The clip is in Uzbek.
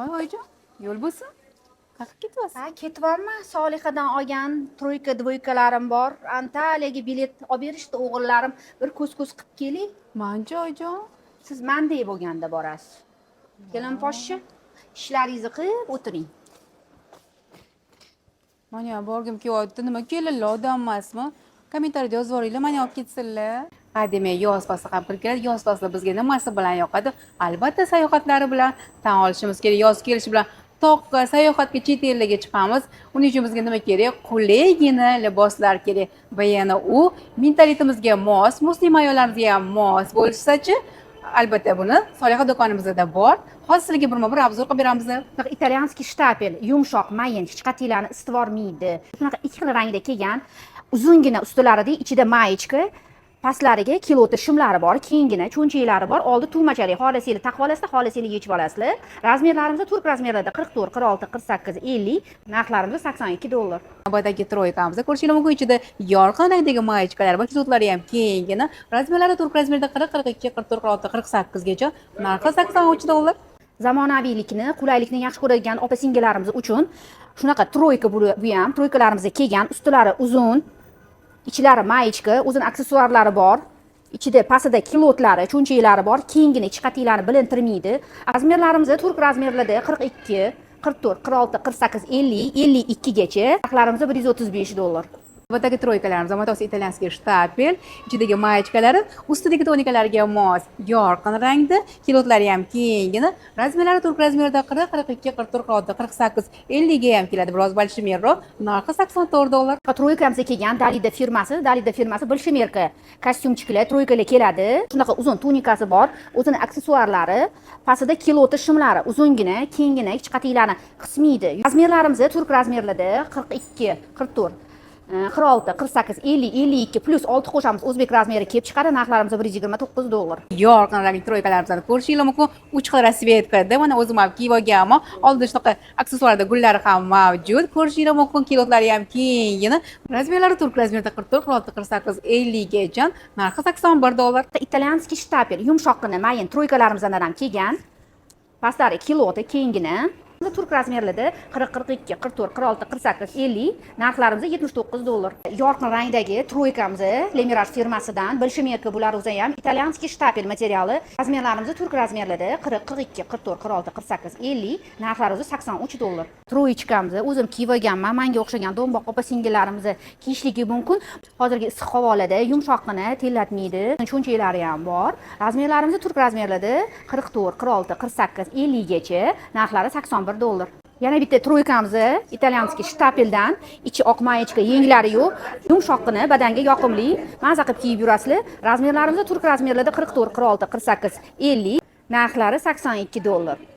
Voy oyijon, yo'l bo'lsin. Qayerga ketyapsiz? Ha, ketyapman. Solihadan olgan troyka, dvoykalarim bor. Antaliyaga bilet olib berishdi o'g'illarim. Bir ko'z-ko'z qilib keling. Mancha oyijon. Siz manday bo'lganda borasiz. Kelin poshsha, ishlaringizni qilib o'tiring. Mana borgim kelyapti. Nima kelinlar odam emasmi? Kommentariyada yozib yuboringlar, mana olib ketsinlar. Ha, demak, yoz fasli ham kirib keladi. Yoz fasli bizga nimasi bilan yoqadi? Albatta, sayohatlari bilan tan olishimiz kerak. Yoz kelishi bilan toqqa sayohatga, chet ellarga chiqamiz. Uning uchun bizga nima kerak? Qulaygina liboslar kerak. Va yana u mentalitimizga mos, muslim ayollarimizga ham mos bo'lsa-chi, albatta buni Soliha do'konimizda bor. Hozir sizlarga birma-bir obzor qilib beramiz. Italyanskiy shtapel, yumshoq, mayin, hech qatiylarni istivormaydi. Shunaqa ikki xil rangda kelgan, uzungina ustilarida ichida mayichka, pastlariga kiloti shimlari bor, keyingina cho'nchaklari bor. Oldi tugmachali, xolisini taqib olasizlar, xolisini yechib olasizlar. Razmerlarimiz turk razmerlarda 44, 46, 48, 50, narxlarimiz $82. Navbatdagi troykamizda ko'rishingiz mumkin, ichida yorqin rangdagi mayichkalar bor, kilotlari ham kengina. Razmerlari turk razmerda 40, 42, 44, 46, 48 gacha. Narxi $83. Zamonaviylikni, qulaylikni yaxshi ko'radigan opa-singillarimiz uchun shunaqa troyka bu ham troykalarimizga kelgan, ustilari uzun, ichlari mayichka, o'zini aksessuarlari bor. Ichida pastida kilotlari, cho'nchaklari bor, keyingina ichi qatiylarni bilintirmaydi. Razmerlarimiz turk razmerlarda 42, 44, 46, 48, 50, 52 gacha. Narxlarimiz $135. Navbatdagi troykalarimiz Amatos italyanskiy shtapel, ichidagi mayichkalari, ustidagi tonikalariga mos, yorqin rangda, kilotlari ham kengina, razmerlari turk razmerida 40, 42, 44, 46, 48, 50 ga ham keladi. Biroz большемерroq, narxi $84. Troykamizga kelgan Dalida firmasi большемерка kostyumchiklar, troykalar keladi. Shunaqa uzun tunikasi bor, o'zini aksessuarlari, pastida kiloti shimlari, uzungina, kengina, hech qatiylarni qismaydi. Razmerlarimiz turk razmerlarda 42, 44, 46, 48, 50, 52 plus 6 qo'shamiz, o'zbek razmeri kelib chiqadi. Narxlarimiz $129. Yorqin rangli troykalarimizni ko'rishingiz mumkin. 3 xil rasvetkada, mana o'zim ham kiyib olganman. Oldida shunaqa aksessuarda gullari ham mavjud. Ko'rishingiz mumkin, kilotlari ham kengina. Razmerlari turk razmerida 44, 46, 48, 50 gacha. Narxi $81. Italyanskiy shtapel, yumshoqqina mayin troykalarimizdan ham kelgan. Pastlari kiloti kengina. Turk razmerlarda 40, 42, 44, 46, 48, 50, narxlarimiz $79. Yorqin rangdagi troykamiz Lemiraj firmasidan большемерка bular o'zi ham italyanskiy shtapel materiali. Razmerlarimiz turk razmerlarda 40, 42, 44, 46, 48, 50, narxlarimiz $83. Troychkamiz o'zim kiyib olganman. Menga o'xshagan do'mboq opa-singillarimiz kiyishligi mumkin. Hozirgi issiq havolarda yumshoqqina, tellatmaydi. Cho'nchaklari ham bor. Razmerlarimiz turk razmerlarda 44, 46, 48, 50 gacha. Narxlari $81. Yana bitta troykamiz italyanskiy shtapeldan, ichi oq mayichka, yenglari yo'q, yumshoqqina, badanga yoqimli, maza qilib kiyib yurasizlar. Razmerlarimiz turk razmerlarda 44, 46, 48, 50, narxlari $82.